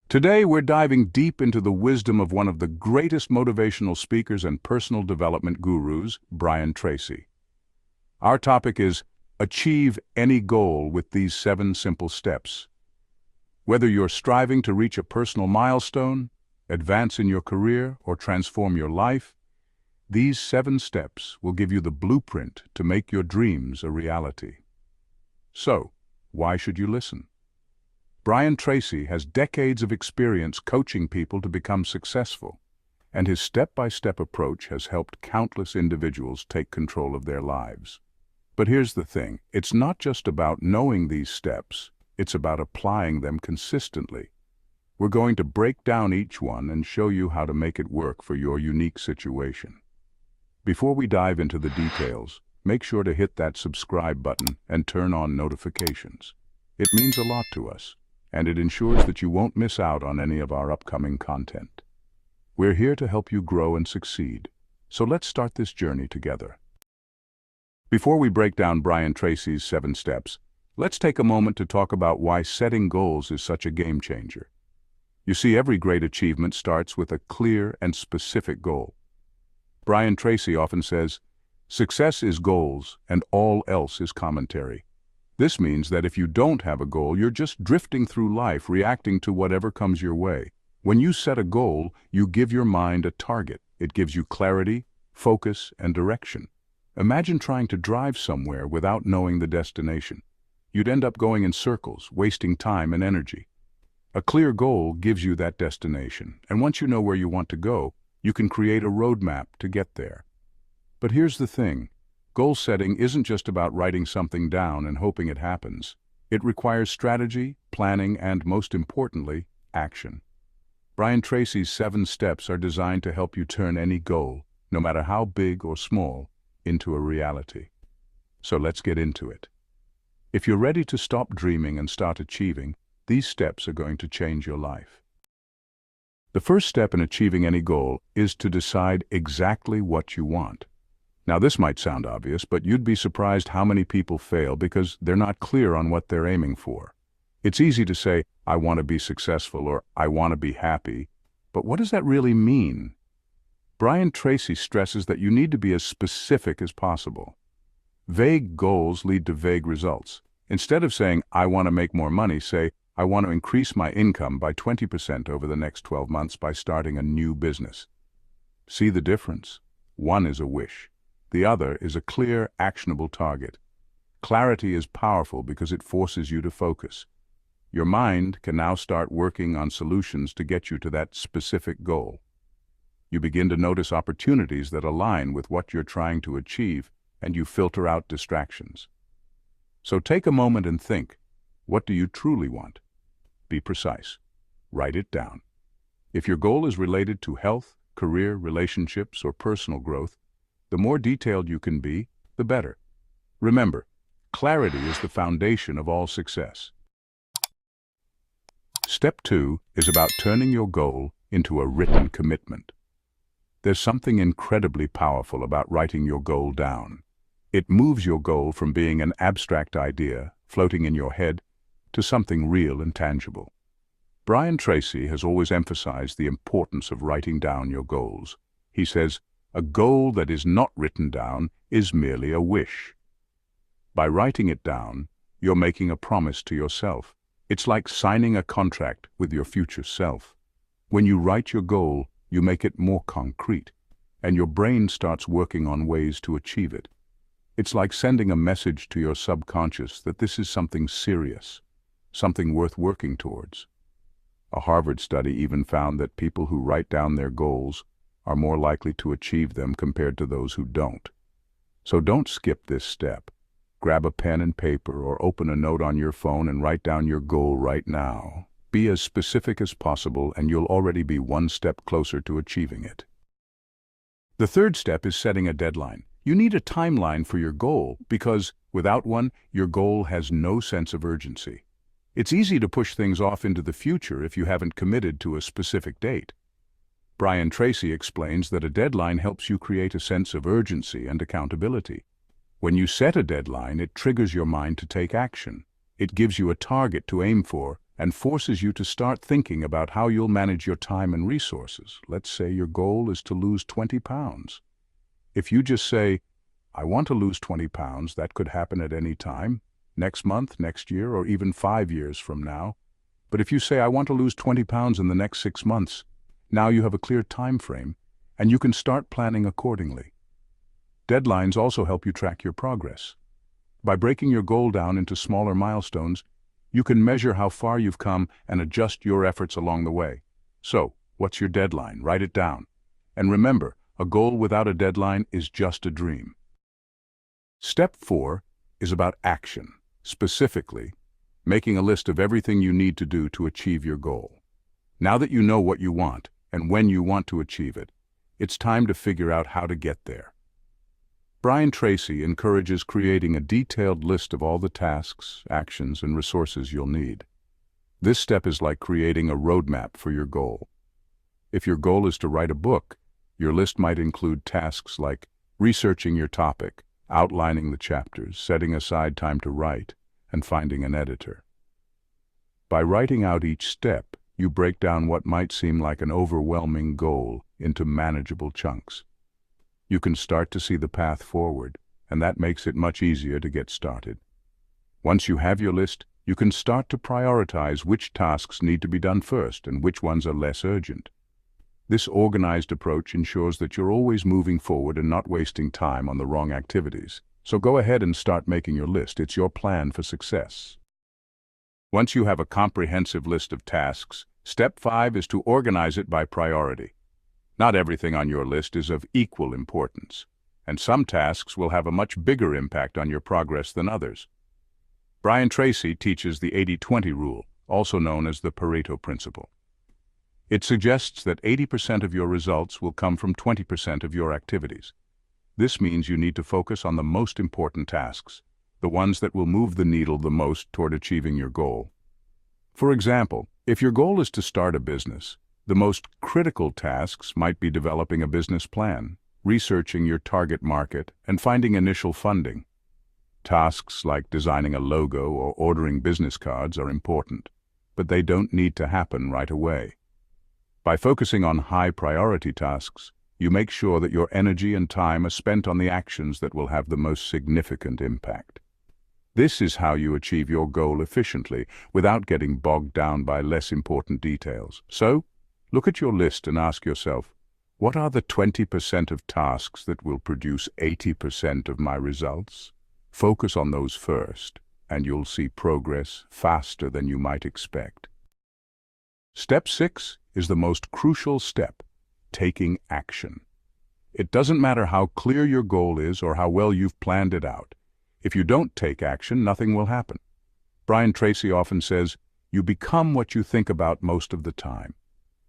Today, we're diving deep into the wisdom of one of the greatest motivational speakers and personal development gurus, Brian Tracy. Our topic is Achieve Any Goal with These 7 Simple Steps. Whether you're striving to reach a personal milestone, advance in your career, or transform your life, these 7 steps will give you the blueprint to make your dreams a reality. So, why should you listen? Brian Tracy has decades of experience coaching people to become successful, and his step-by-step approach has helped countless individuals take control of their lives. But here's the thing, it's not just about knowing these steps, it's about applying them consistently. We're going to break down each one and show you how to make it work for your unique situation. Before we dive into the details, make sure to hit that subscribe button and turn on notifications. It means a lot to us, and it ensures that you won't miss out on any of our upcoming content. We're here to help you grow and succeed, so let's start this journey together. Before we break down Brian Tracy's 7 steps, let's take a moment to talk about why setting goals is such a game changer. You see, every great achievement starts with a clear and specific goal. Brian Tracy often says, "Success is goals, and all else is commentary." This means that if you don't have a goal, you're just drifting through life, reacting to whatever comes your way. When you set a goal, you give your mind a target. It gives you clarity, focus, and direction. Imagine trying to drive somewhere without knowing the destination. You'd end up going in circles, wasting time and energy. A clear goal gives you that destination, and once you know where you want to go, you can create a roadmap to get there. But here's the thing. Goal setting isn't just about writing something down and hoping it happens. It requires strategy, planning, and most importantly, action. Brian Tracy's 7 steps are designed to help you turn any goal, no matter how big or small, into a reality. So let's get into it. If you're ready to stop dreaming and start achieving, these steps are going to change your life. The first step in achieving any goal is to decide exactly what you want. Now, this might sound obvious, but you'd be surprised how many people fail because they're not clear on what they're aiming for. It's easy to say, "I want to be successful," or "I want to be happy," but what does that really mean? Brian Tracy stresses that you need to be as specific as possible. Vague goals lead to vague results. Instead of saying, "I want to make more money," say, "I want to increase my income by 20% over the next 12 months by starting a new business." See the difference? One is a wish. The other is a clear, actionable target. Clarity is powerful because it forces you to focus. Your mind can now start working on solutions to get you to that specific goal. You begin to notice opportunities that align with what you're trying to achieve, and you filter out distractions. So take a moment and think, what do you truly want? Be precise. Write it down. If your goal is related to health, career, relationships, or personal growth, the more detailed you can be, the better. Remember, clarity is the foundation of all success. Step 2 is about turning your goal into a written commitment. There's something incredibly powerful about writing your goal down. It moves your goal from being an abstract idea floating in your head to something real and tangible. Brian Tracy has always emphasized the importance of writing down your goals. He says, "A goal that is not written down is merely a wish." By writing it down, you're making a promise to yourself. It's like signing a contract with your future self. When you write your goal, you make it more concrete, and your brain starts working on ways to achieve it. It's like sending a message to your subconscious that this is something serious, something worth working towards. A Harvard study even found that people who write down their goals are more likely to achieve them compared to those who don't. So don't skip this step. Grab a pen and paper or open a note on your phone and write down your goal right now. Be as specific as possible and you'll already be one step closer to achieving it. The third step is setting a deadline. You need a timeline for your goal because, without one, your goal has no sense of urgency. It's easy to push things off into the future if you haven't committed to a specific date. Brian Tracy explains that a deadline helps you create a sense of urgency and accountability. When you set a deadline, it triggers your mind to take action. It gives you a target to aim for and forces you to start thinking about how you'll manage your time and resources. Let's say your goal is to lose 20 pounds. If you just say, I want to lose 20 pounds, that could happen at any time, next month, next year, or even 5 years from now. But if you say, I want to lose 20 pounds in the next 6 months, now you have a clear time frame, and you can start planning accordingly. Deadlines also help you track your progress. By breaking your goal down into smaller milestones, you can measure how far you've come and adjust your efforts along the way. So, what's your deadline? Write it down. And remember, a goal without a deadline is just a dream. Step 4 is about action, specifically, making a list of everything you need to do to achieve your goal. Now that you know what you want and when you want to achieve it, it's time to figure out how to get there. Brian Tracy encourages creating a detailed list of all the tasks, actions, and resources you'll need. This step is like creating a roadmap for your goal. If your goal is to write a book, your list might include tasks like researching your topic, outlining the chapters, setting aside time to write, and finding an editor. By writing out each step, you break down what might seem like an overwhelming goal into manageable chunks. You can start to see the path forward, and that makes it much easier to get started. Once you have your list, you can start to prioritize which tasks need to be done first and which ones are less urgent. This organized approach ensures that you're always moving forward and not wasting time on the wrong activities. So go ahead and start making your list. It's your plan for success. Once you have a comprehensive list of tasks, step 5 is to organize it by priority. Not everything on your list is of equal importance, and some tasks will have a much bigger impact on your progress than others. Brian Tracy teaches the 80-20 rule, also known as the Pareto principle. It suggests that 80% of your results will come from 20% of your activities. This means you need to focus on the most important tasks, the ones that will move the needle the most toward achieving your goal. For example, if your goal is to start a business, the most critical tasks might be developing a business plan, researching your target market, and finding initial funding. Tasks like designing a logo or ordering business cards are important, but they don't need to happen right away. By focusing on high-priority tasks, you make sure that your energy and time are spent on the actions that will have the most significant impact. This is how you achieve your goal efficiently without getting bogged down by less important details. So, look at your list and ask yourself, what are the 20% of tasks that will produce 80% of my results? Focus on those first, and you'll see progress faster than you might expect. Step 6 is the most crucial step, taking action. It doesn't matter how clear your goal is or how well you've planned it out. If you don't take action, nothing will happen. Brian Tracy often says, you become what you think about most of the time.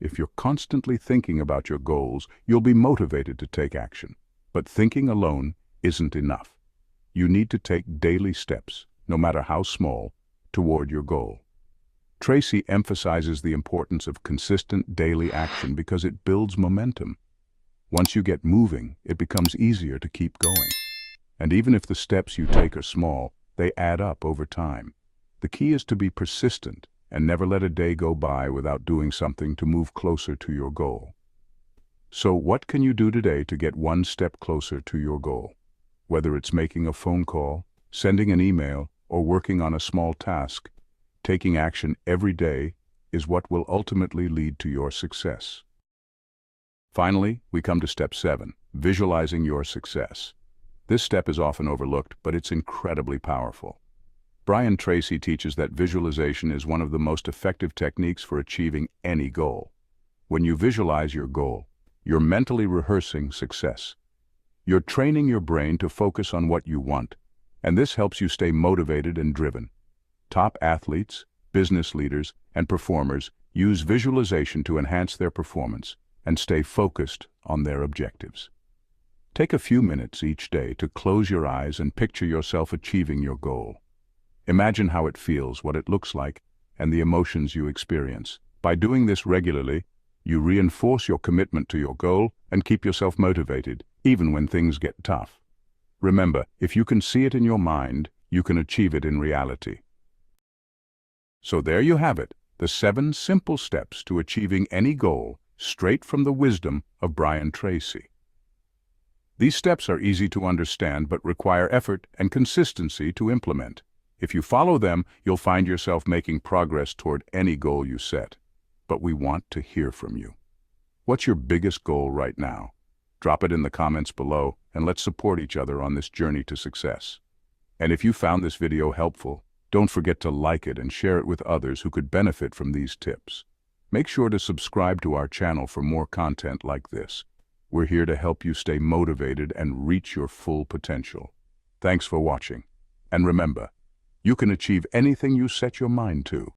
If you're constantly thinking about your goals, you'll be motivated to take action. But thinking alone isn't enough. You need to take daily steps, no matter how small, toward your goal. Tracy emphasizes the importance of consistent daily action because it builds momentum. Once you get moving, it becomes easier to keep going. And even if the steps you take are small, they add up over time. The key is to be persistent and never let a day go by without doing something to move closer to your goal. So what can you do today to get one step closer to your goal? Whether it's making a phone call, sending an email, or working on a small task, taking action every day is what will ultimately lead to your success. Finally, we come to step 7, visualizing your success. This step is often overlooked, but it's incredibly powerful. Brian Tracy teaches that visualization is one of the most effective techniques for achieving any goal. When you visualize your goal, you're mentally rehearsing success. You're training your brain to focus on what you want, and this helps you stay motivated and driven. Top athletes, business leaders, and performers use visualization to enhance their performance and stay focused on their objectives. Take a few minutes each day to close your eyes and picture yourself achieving your goal. Imagine how it feels, what it looks like, and the emotions you experience. By doing this regularly, you reinforce your commitment to your goal and keep yourself motivated, even when things get tough. Remember, if you can see it in your mind, you can achieve it in reality. So there you have it, the 7 simple steps to achieving any goal, straight from the wisdom of Brian Tracy. These steps are easy to understand but require effort and consistency to implement. If you follow them, you'll find yourself making progress toward any goal you set. But we want to hear from you. What's your biggest goal right now? Drop it in the comments below and let's support each other on this journey to success. And if you found this video helpful, don't forget to like it and share it with others who could benefit from these tips. Make sure to subscribe to our channel for more content like this. We're here to help you stay motivated and reach your full potential. Thanks for watching. And remember, you can achieve anything you set your mind to.